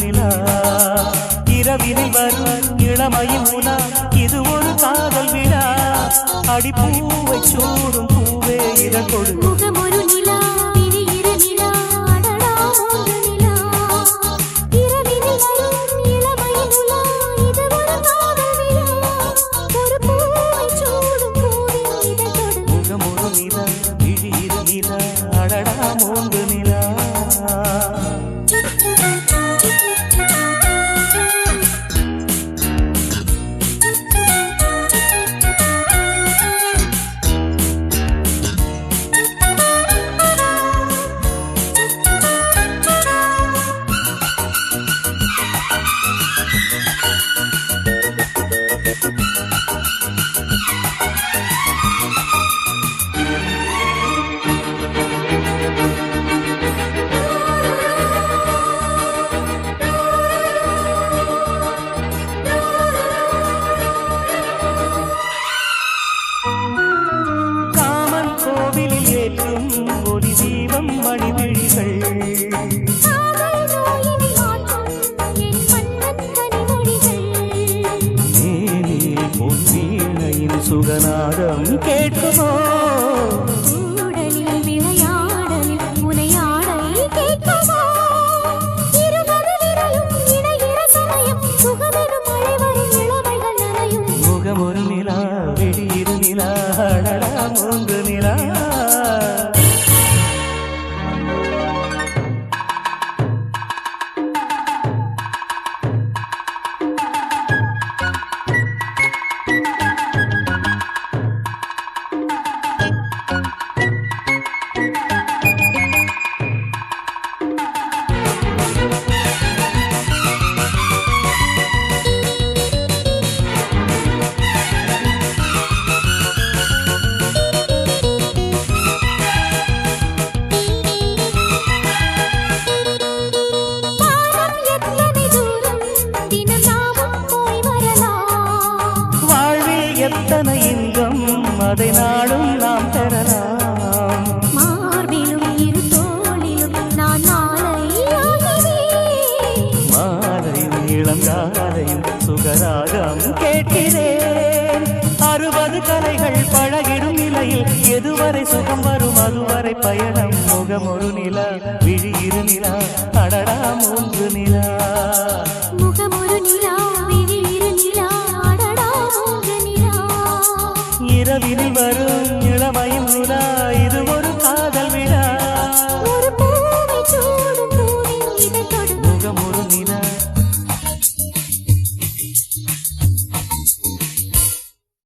நிலா இரவினில் வரும் இளமையின் உலா இது ஒரு காதல் விழா அடிப்பூவை சூடும் பூவே இதழ் கொடு முகமொரு நிலா விழியிரு நிலா அடடா மூன்று நிலா இரவினில் வரும் இளமையின் உலா இது ஒரு காதல் விழா ஒரு பூவை சூடும் பூவே இதழ் கொடு முகமொரு நிலா விழியிரு நிலா அடடா மூன்று நிலா ஒரு தீபம் மணிவிழிகள் பொன்னீணையின் சுகநாதம் கேட்குமோ உடலில் விளையாடலில் முனையாடை கேட்குமோ இருபது விரலும் இணைகிற சமயம் சுகமெனும் மழை வரும் இளமைகள் நனையும் முகமொரு நிலா விழியிரு நிலா அடடா மூன்று நிலா எத்தனை இன்பம் அதை நாடும் நாம் பெறலாம் மார்பிலும் இரு தோளிலும் நான் மாலையும் இளங்காலையும் சுகராகம் கேட்கிறேன் 60 கலைகள் பழகிடும் நிலையில் எதுவரை சுகம் வரும் அதுவரை பயணம் முகமொரு நிலா விழியிரு நிலா அடடா மூன்று நிலா முகமொரு நிலா விழியிரு நிலா அடடா மூன்று நிலா இரவினில் வரும்